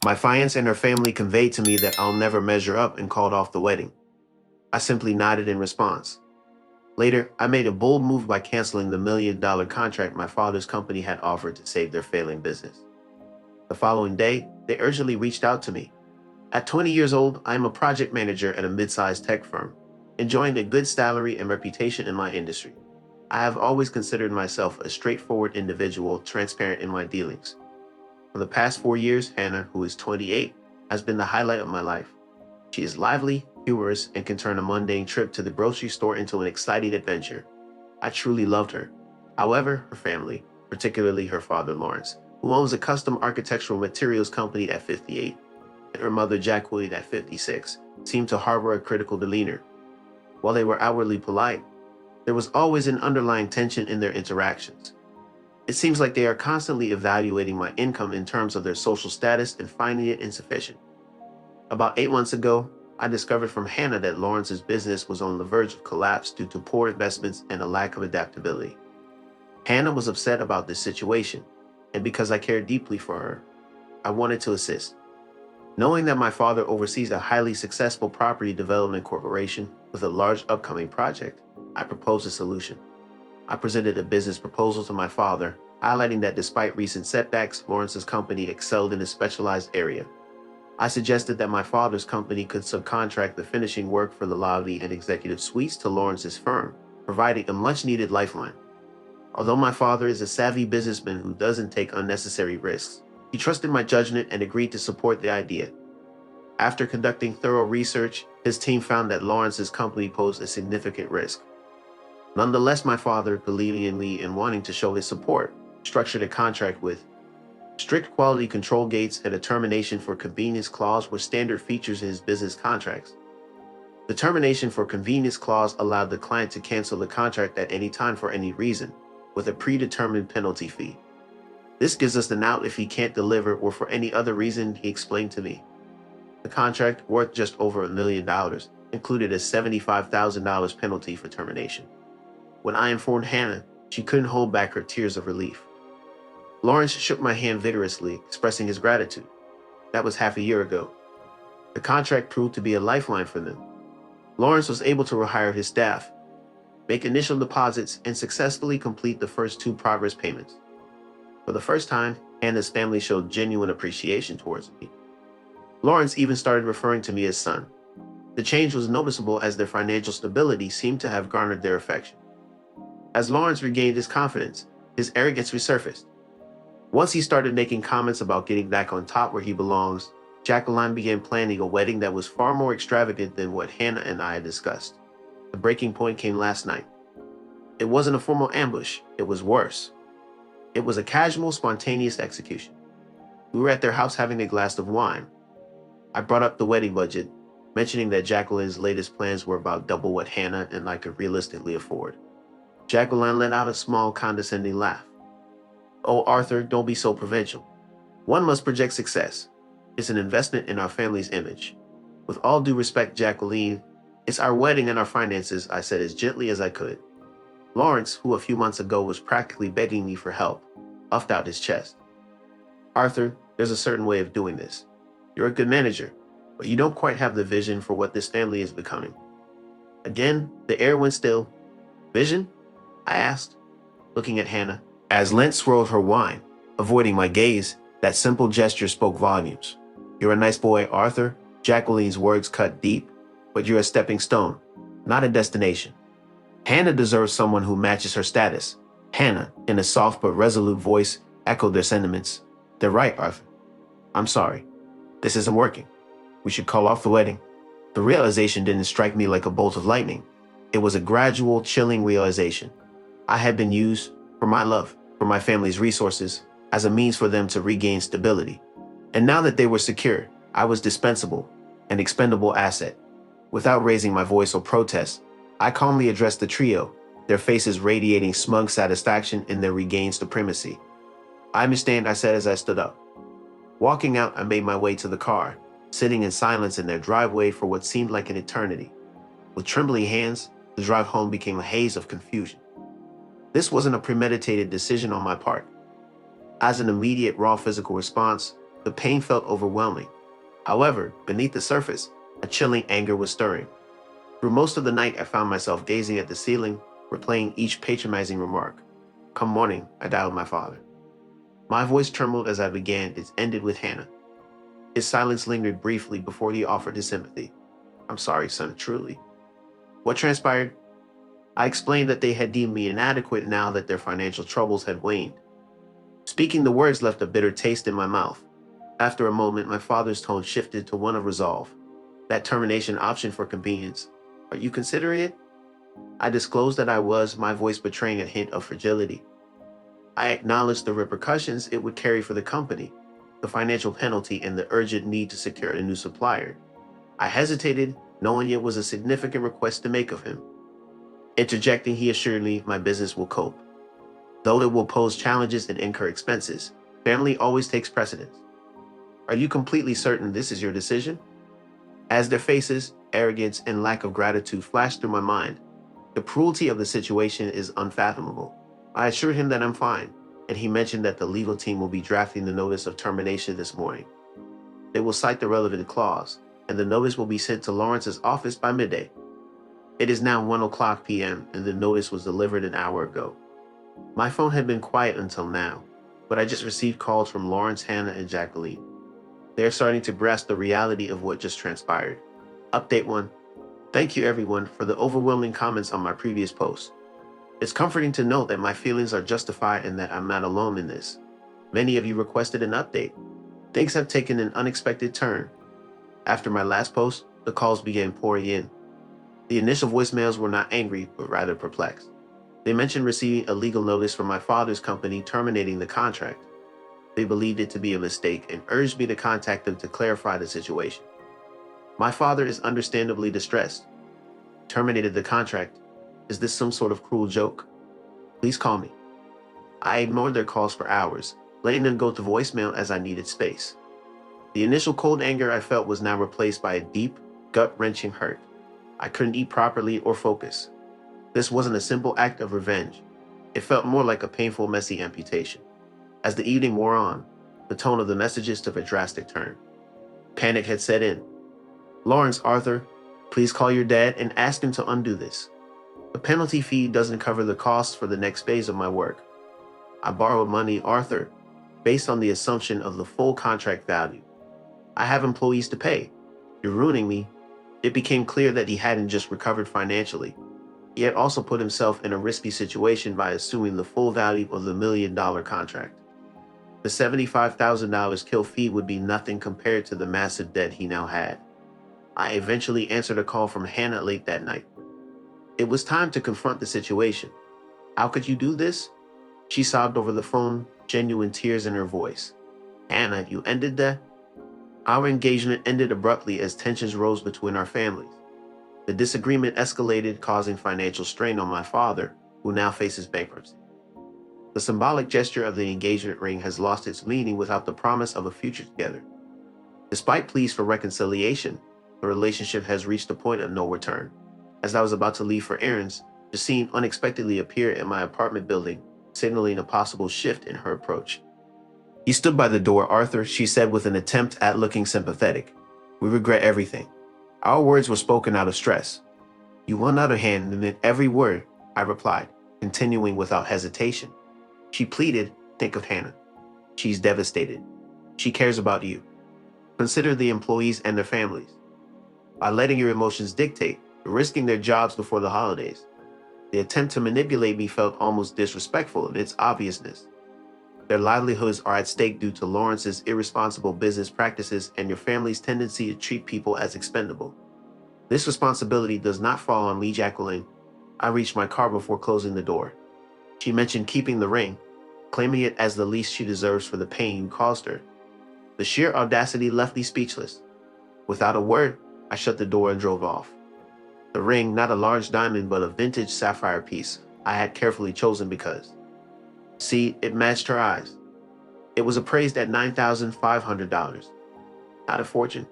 My fiancée and her family conveyed to me that I'll never measure up and called off the wedding. I simply nodded in response. Later, I made a bold move by canceling the $1 million contract my father's company had offered to save their failing business. The following day, they urgently reached out to me. At 20 years old, I am a project manager at a mid-sized tech firm, enjoying a good salary and reputation in my industry. I have always considered myself a straightforward individual, transparent in my dealings. For the past 4 years, Hannah, who is 28, has been the highlight of my life. She is lively, humorous, and can turn a mundane trip to the grocery store into an exciting adventure. I truly loved her. However, her family, particularly her father Lawrence, who owns a custom architectural materials company at 58, and her mother Jacqueline at 56, seemed to harbor a critical demeanor. While they were outwardly polite, there was always an underlying tension in their interactions. It seems like they are constantly evaluating my income in terms of their social status and finding it insufficient. About 8 months ago, I discovered from Hannah that Lawrence's business was on the verge of collapse due to poor investments and a lack of adaptability. Hannah was upset about this situation, and because I cared deeply for her, I wanted to assist. Knowing that my father oversees a highly successful property development corporation with a large upcoming project, I proposed a solution. I presented a business proposal to my father, highlighting that despite recent setbacks, Lawrence's company excelled in a specialized area. I suggested that my father's company could subcontract the finishing work for the lobby and executive suites to Lawrence's firm, providing a much-needed lifeline. Although my father is a savvy businessman who doesn't take unnecessary risks, he trusted my judgment and agreed to support the idea. After conducting thorough research, his team found that Lawrence's company posed a significant risk. Nonetheless, my father, believing in me and wanting to show his support, structured a contract with strict quality control gates and a termination for convenience clause were standard features in his business contracts. The termination for convenience clause allowed the client to cancel the contract at any time for any reason, with a predetermined penalty fee. This gives us an out if he can't deliver or for any other reason, he explained to me. The contract, worth just over $1 million, included a $75,000 penalty for termination. When I informed Hannah, she couldn't hold back her tears of relief. Lawrence shook my hand vigorously, expressing his gratitude. That was half a year ago. The contract proved to be a lifeline for them. Lawrence was able to rehire his staff, make initial deposits, and successfully complete the first 2 progress payments. For the first time, Hannah's family showed genuine appreciation towards me. Lawrence even started referring to me as son. The change was noticeable as their financial stability seemed to have garnered their affection. As Lawrence regained his confidence, his arrogance resurfaced. Once he started making comments about getting back on top where he belongs, Jacqueline began planning a wedding that was far more extravagant than what Hannah and I had discussed. The breaking point came last night. It wasn't a formal ambush, it was worse. It was a casual, spontaneous execution. We were at their house having a glass of wine. I brought up the wedding budget, mentioning that Jacqueline's latest plans were about double what Hannah and I could realistically afford. Jacqueline let out a small, condescending laugh. "Oh, Arthur, don't be so provincial. One must project success. It's an investment in our family's image. With all due respect, Jacqueline, it's our wedding and our finances," I said as gently as I could. Lawrence, who a few months ago was practically begging me for help, puffed out his chest. "Arthur, there's a certain way of doing this. You're a good manager, but you don't quite have the vision for what this family is becoming." Again, the air went still. "Vision?" I asked, looking at Hannah. As Lent swirled her wine, avoiding my gaze, that simple gesture spoke volumes. "You're a nice boy, Arthur." Jacqueline's words cut deep, "but you're a stepping stone, not a destination. Hannah deserves someone who matches her status." Hannah, in a soft but resolute voice, echoed their sentiments. "They're right, Arthur. I'm sorry. This isn't working. We should call off the wedding." The realization didn't strike me like a bolt of lightning. It was a gradual, chilling realization. I had been used, for my love, for my family's resources, as a means for them to regain stability. And now that they were secure, I was dispensable, an expendable asset. Without raising my voice or protest, I calmly addressed the trio, their faces radiating smug satisfaction in their regained supremacy. "I understand," I said as I stood up. Walking out, I made my way to the car, sitting in silence in their driveway for what seemed like an eternity. With trembling hands, the drive home became a haze of confusion. This wasn't a premeditated decision on my part. As an immediate, raw physical response, The pain felt overwhelming. However, beneath the surface, a chilling anger was stirring. Through most of the night, I found myself gazing at the ceiling, replaying each patronizing remark. Come morning, I dialed my father. My voice trembled as I began. It ended with Hannah. His silence lingered briefly before he offered his sympathy. I'm sorry, son, truly. What transpired? I explained that they had deemed me inadequate now that their financial troubles had waned. Speaking the words left a bitter taste in my mouth. After a moment, my father's tone shifted to one of resolve. That termination option for convenience. Are you considering it? I disclosed that I was, my voice betraying a hint of fragility. I acknowledged the repercussions it would carry for the company, the financial penalty, and the urgent need to secure a new supplier. I hesitated, knowing it was a significant request to make of him. Interjecting, he assured me my business will cope. Though it will pose challenges and incur expenses, family always takes precedence. Are you completely certain this is your decision? As their faces, arrogance, and lack of gratitude flashed through my mind, the cruelty of the situation is unfathomable. I assured him that I'm fine, and he mentioned that the legal team will be drafting the notice of termination this morning. They will cite the relevant clause, and the notice will be sent to Lawrence's office by midday. It is now 1:00 p.m., and the notice was delivered an hour ago. My phone had been quiet until now, but I just received calls from Lawrence, Hannah, and Jacqueline. They are starting to grasp the reality of what just transpired. Update 1. Thank you everyone for the overwhelming comments on my previous post. It's comforting to know that my feelings are justified and that I'm not alone in this. Many of you requested an update. Things have taken an unexpected turn. After my last post, the calls began pouring in. The initial voicemails were not angry, but rather perplexed. They mentioned receiving a legal notice from my father's company terminating the contract. They believed it to be a mistake and urged me to contact them to clarify the situation. My father is understandably distressed. Terminated the contract. Is this some sort of cruel joke? Please call me. I ignored their calls for hours, letting them go to voicemail as I needed space. The initial cold anger I felt was now replaced by a deep, gut-wrenching hurt. I couldn't eat properly or focus. This wasn't a simple act of revenge. It felt more like a painful, messy amputation. As the evening wore on, the tone of the messages took a drastic turn. Panic had set in. Lawrence, Arthur, please call your dad and ask him to undo this. The penalty fee doesn't cover the costs for the next phase of my work. I borrowed money, Arthur, based on the assumption of the full contract value. I have employees to pay. You're ruining me. It became clear that he hadn't just recovered financially. He had also put himself in a risky situation by assuming the full value of the $1 million contract. The $75,000 kill fee would be nothing compared to the massive debt he now had. I eventually answered a call from Hannah late that night. It was time to confront the situation. How could you do this? She sobbed over the phone, genuine tears in her voice. Hannah, you ended that? Our engagement ended abruptly as tensions rose between our families. The disagreement escalated, causing financial strain on my father, who now faces bankruptcy. The symbolic gesture of the engagement ring has lost its meaning without the promise of a future together. Despite pleas for reconciliation, the relationship has reached a point of no return. As I was about to leave for errands, Justine unexpectedly appeared in my apartment building, signaling a possible shift in her approach. He stood by the door, Arthur, she said with an attempt at looking sympathetic. We regret everything. Our words were spoken out of stress. You, on the other hand, meant every word, I replied, continuing without hesitation. She pleaded, think of Hannah. She's devastated. She cares about you. Consider the employees and their families. By letting your emotions dictate, you're risking their jobs before the holidays. The attempt to manipulate me felt almost disrespectful in its obviousness. Their livelihoods are at stake due to Lawrence's irresponsible business practices and your family's tendency to treat people as expendable. This responsibility does not fall on Lee Jacqueline. I reached my car before closing the door. She mentioned keeping the ring, claiming it as the least she deserves for the pain you caused her. The sheer audacity left me speechless. Without a word, I shut the door and drove off. The ring, not a large diamond but a vintage sapphire piece, I had carefully chosen because, see, it matched her eyes. It was appraised at $9,500. Not a fortune,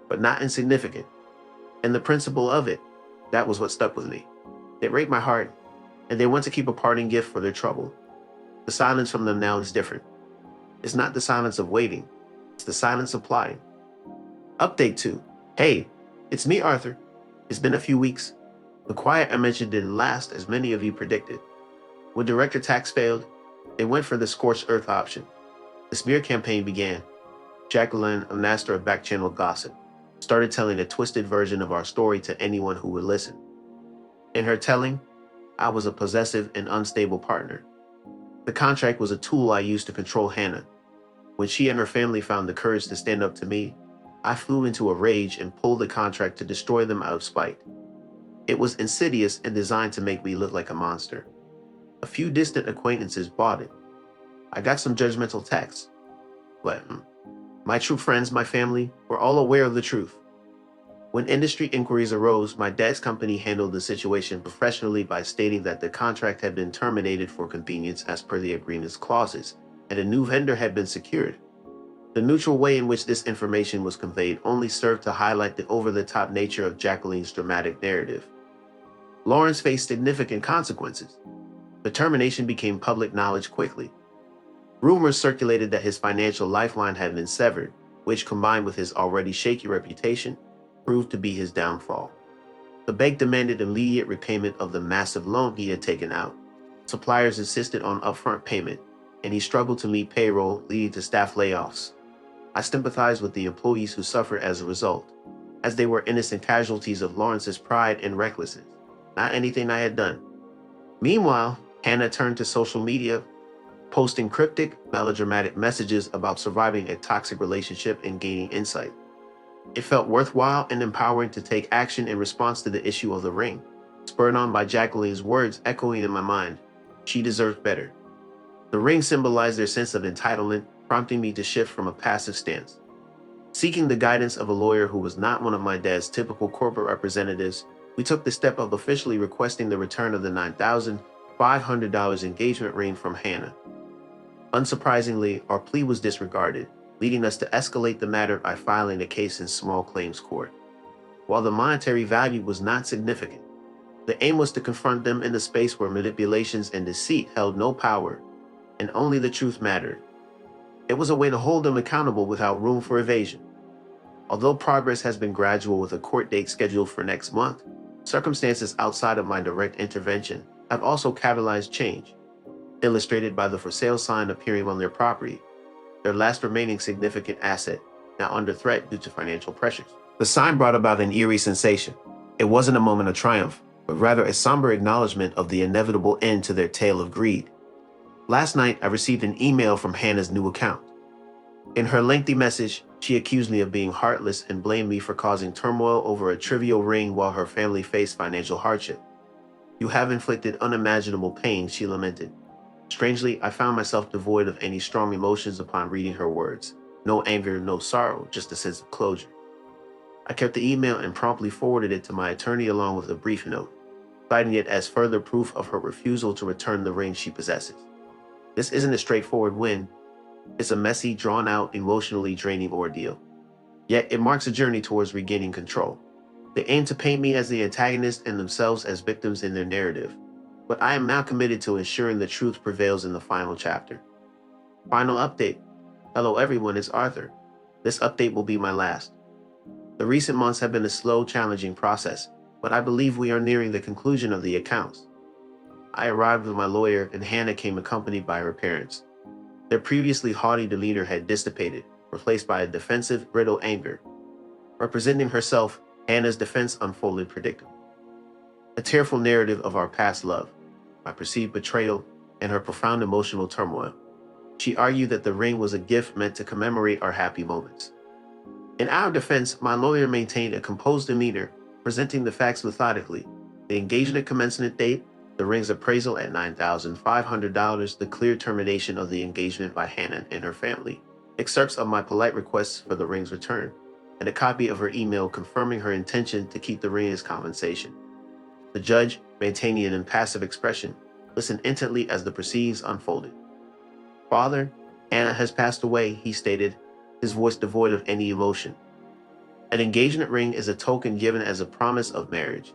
but not insignificant. And the principle of it, that was what stuck with me. It raped my heart, and they want to keep a parting gift for their trouble. The silence from them now is different. It's not the silence of waiting. It's the silence applying. Update 2. Hey, it's me, Arthur. It's been a few weeks. The quiet I mentioned didn't last as many of you predicted. When director tax failed, they went for the scorched earth option. The smear campaign began. Jacqueline, a master of back-channel gossip, started telling a twisted version of our story to anyone who would listen. In her telling, I was a possessive and unstable partner. The contract was a tool I used to control Hannah. When she and her family found the courage to stand up to me, I flew into a rage and pulled the contract to destroy them out of spite. It was insidious and designed to make me look like a monster. A few distant acquaintances bought it. I got some judgmental texts, but my true friends, my family, were all aware of the truth. When industry inquiries arose, my dad's company handled the situation professionally by stating that the contract had been terminated for convenience as per the agreement's clauses, and a new vendor had been secured. The neutral way in which this information was conveyed only served to highlight the over-the-top nature of Jacqueline's dramatic narrative. Lawrence faced significant consequences. The termination became public knowledge quickly. Rumors circulated that his financial lifeline had been severed, which, combined with his already shaky reputation, proved to be his downfall. The bank demanded immediate repayment of the massive loan he had taken out. Suppliers insisted on upfront payment, and he struggled to meet payroll, leading to staff layoffs. I sympathized with the employees who suffered as a result, as they were innocent casualties of Lawrence's pride and recklessness, not anything I had done. Meanwhile, Hannah turned to social media, posting cryptic, melodramatic messages about surviving a toxic relationship and gaining insight. It felt worthwhile and empowering to take action in response to the issue of the ring, spurred on by Jacqueline's words echoing in my mind. She deserves better. The ring symbolized their sense of entitlement, prompting me to shift from a passive stance. Seeking the guidance of a lawyer who was not one of my dad's typical corporate representatives, we took the step of officially requesting the return of the $9,500 engagement ring from Hannah. Unsurprisingly, our plea was disregarded, leading us to escalate the matter by filing a case in small claims court. While the monetary value was not significant, the aim was to confront them in a space where manipulations and deceit held no power, and only the truth mattered. It was a way to hold them accountable without room for evasion. Although progress has been gradual with a court date scheduled for next month, circumstances outside of my direct intervention have also catalyzed change, illustrated by the for sale sign appearing on their property, their last remaining significant asset, now under threat due to financial pressures. The sign brought about an eerie sensation. It wasn't a moment of triumph, but rather a somber acknowledgement of the inevitable end to their tale of greed. Last night, I received an email from Hannah's new account. In her lengthy message, she accused me of being heartless and blamed me for causing turmoil over a trivial ring while her family faced financial hardship. "You have inflicted unimaginable pain," she lamented. Strangely, I found myself devoid of any strong emotions upon reading her words. No anger, no sorrow, just a sense of closure. I kept the email and promptly forwarded it to my attorney along with a brief note, citing it as further proof of her refusal to return the ring she possesses. This isn't a straightforward win. It's a messy, drawn-out, emotionally draining ordeal. Yet it marks a journey towards regaining control. They aim to paint me as the antagonist and themselves as victims in their narrative, but I am now committed to ensuring the truth prevails in the final chapter. Final update. Hello everyone, it's Arthur. This update will be my last. The recent months have been a slow, challenging process, but I believe we are nearing the conclusion of the accounts. I arrived with my lawyer, and Hannah came accompanied by her parents. Their previously haughty demeanor had dissipated, replaced by a defensive, brittle anger. Representing herself, Hannah's defense unfolded predictably. A tearful narrative of our past love, my perceived betrayal, and her profound emotional turmoil. She argued that the ring was a gift meant to commemorate our happy moments. In our defense, my lawyer maintained a composed demeanor, presenting the facts methodically: the engagement commencement date, the ring's appraisal at $9,500, the clear termination of the engagement by Hannah and her family, excerpts of my polite requests for the ring's return, and a copy of her email confirming her intention to keep the ring as compensation. The judge, maintaining an impassive expression, listened intently as the proceedings unfolded. "Father, Hannah has passed away," he stated, his voice devoid of any emotion. "An engagement ring is a token given as a promise of marriage.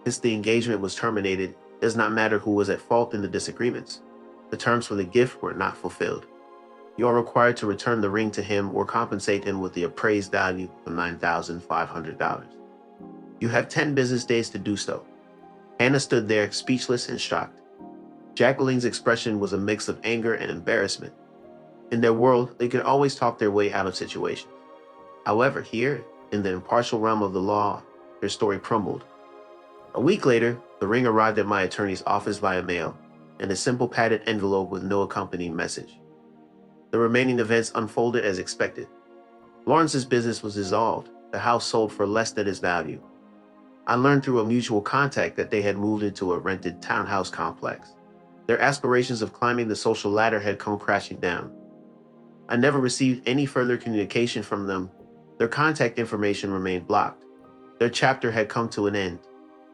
Since the engagement was terminated, it does not matter who was at fault in the disagreements. The terms for the gift were not fulfilled." You are required to return the ring to him or compensate him with the appraised value of $9,500. You have 10 business days to do so. Hannah stood there, speechless and shocked. Jacqueline's expression was a mix of anger and embarrassment. In their world, they could always talk their way out of situations. However, here, in the impartial realm of the law, their story crumbled. A week later, the ring arrived at my attorney's office via mail, in a simple padded envelope with no accompanying message. The remaining events unfolded as expected. Lawrence's business was dissolved, the house sold for less than its value. I learned through a mutual contact that they had moved into a rented townhouse complex. Their aspirations of climbing the social ladder had come crashing down. I never received any further communication from them. Their contact information remained blocked. Their chapter had come to an end.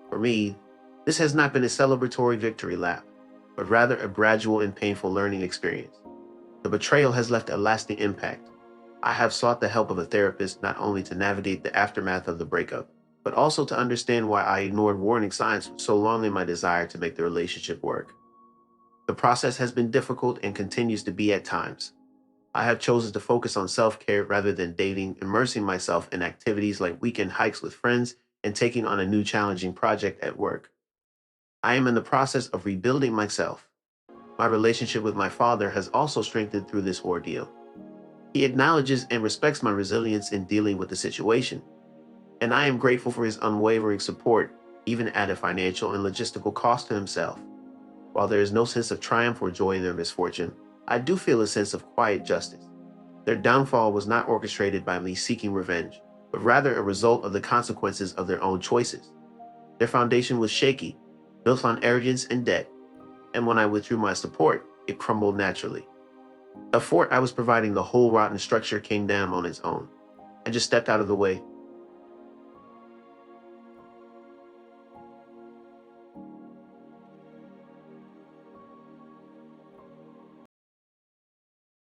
For me, this has not been a celebratory victory lap, but rather a gradual and painful learning experience. The betrayal has left a lasting impact. I have sought the help of a therapist not only to navigate the aftermath of the breakup, but also to understand why I ignored warning signs for so long in my desire to make the relationship work. The process has been difficult and continues to be at times. I have chosen to focus on self-care rather than dating, immersing myself in activities like weekend hikes with friends and taking on a new challenging project at work. I am in the process of rebuilding myself. My relationship with my father has also strengthened through this ordeal. He acknowledges and respects my resilience in dealing with the situation, and I am grateful for his unwavering support, even at a financial and logistical cost to himself. While there is no sense of triumph or joy in their misfortune, I do feel a sense of quiet justice. Their downfall was not orchestrated by me seeking revenge, but rather a result of the consequences of their own choices. Their foundation was shaky, built on arrogance and debt, and when I withdrew my support, it crumbled naturally. A fort I was providing the whole rotten structure came down on its own. I just stepped out of the way,